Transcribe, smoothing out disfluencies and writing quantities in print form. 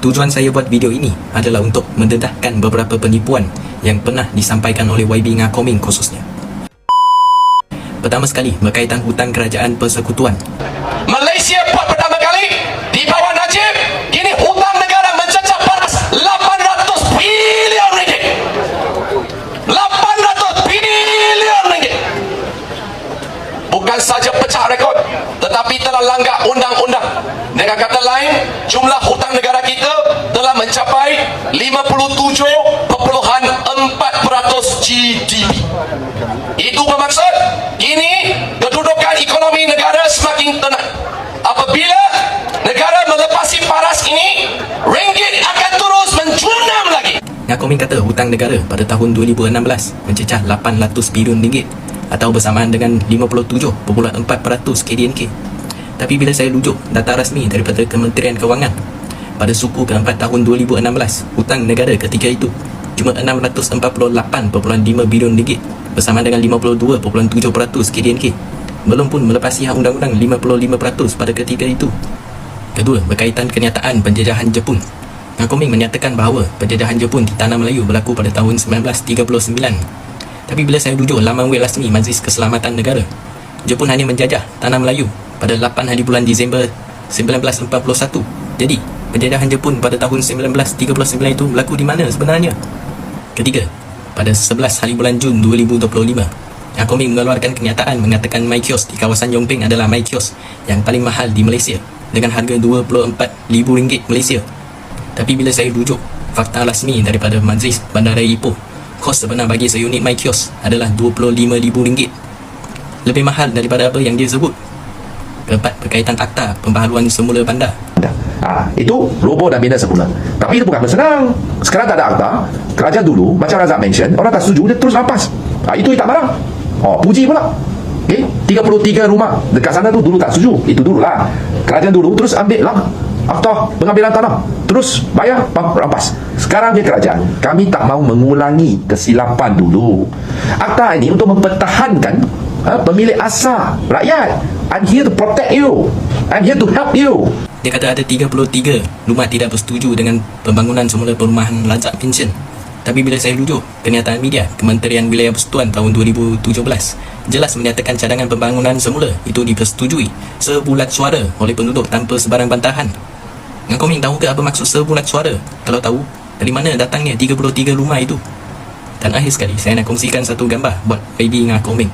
Tujuan saya buat video ini adalah untuk mendedahkan beberapa penipuan yang pernah disampaikan oleh YB Ngakoming khususnya. Pertama sekali, berkaitan hutang kerajaan persekutuan. Malaysia buat pertama kali di bawah Najib, kini hutang negara mencecah paras 800 bilion ringgit. 800 bilion ringgit. Bukan saja pecah rekod, tetapi telah langgar undang-undang. Dengan kata lain, jumlah hutang negara kita telah mencapai 57.4% GDP. Itu bermaksud kini kedudukan ekonomi negara semakin tenang. Apabila negara melepasi paras ini, ringgit akan terus menjunam lagi. Ngakoming kata hutang negara pada tahun 2016 mencecah 800 bilion ringgit atau bersamaan dengan 57.4% KDNK. Tapi bila saya rujuk data rasmi daripada Kementerian Kewangan pada suku keempat tahun 2016, hutang negara ketika itu cuma 648.5 bilion ringgit bersama dengan 52.7% KDNK, belum pun melepasi hak undang-undang 55% pada ketika itu. Kedua, berkaitan kenyataan penjajahan Jepun. Ngakoming menyatakan bahawa penjajahan Jepun di tanah Melayu berlaku pada tahun 1939. Tapi bila saya rujuk laman web rasmi Majlis Keselamatan Negara, Jepun hanya menjajah tanah Melayu pada 8 hari bulan Disember 1941. Jadi, penjajahan Jepun pada tahun 1939 itu berlaku di mana sebenarnya? Ketiga, pada 11 hari bulan Jun 2025, Ngakoming mengeluarkan kenyataan mengatakan My Kiosk di kawasan Yongping adalah My Kiosk yang paling mahal di Malaysia dengan harga RM24,000 Malaysia. Tapi bila saya rujuk fakta rasmi daripada Majlis Bandaraya Ipoh, kos sebenar bagi seunit My Kiosk adalah RM25,000. Lebih mahal daripada apa yang dia sebut. Keempat, berkaitan akta pembaharuan semula bandar. Itu roboh dan bina semula. Tapi itu bukan senang. Sekarang tak ada akta. Kerajaan dulu, macam Razak mention, orang tak setuju, dia terus lampas. Itu dia tak marah. Puji pula. 33 rumah dekat sana tu dulu tak setuju. Itu dululah. Kerajaan dulu terus ambil lah akta pengambilan tanah. Terus bayar, rampas. Sekarang dia kerajaan, kami tak mahu mengulangi kesilapan dulu. Akta ini untuk mempertahankan pemilik asal rakyat. I'm here to protect you. I'm here to help you. Dia kata ada 33 rumah tidak bersetuju dengan pembangunan semula perumahan Razak Pension. Tapi bila saya rujuk kenyataan media Kementerian Wilayah Persekutuan tahun 2017, jelas menyatakan cadangan pembangunan semula itu dipersetujui sebulat suara oleh penduduk tanpa sebarang bantahan. Ngakoming tahu ke apa maksud sebulat suara? Kalau tahu, dari mana datangnya 33 rumah itu? Dan akhir sekali, saya nak kongsikan satu gambar buat YB Ngakoming.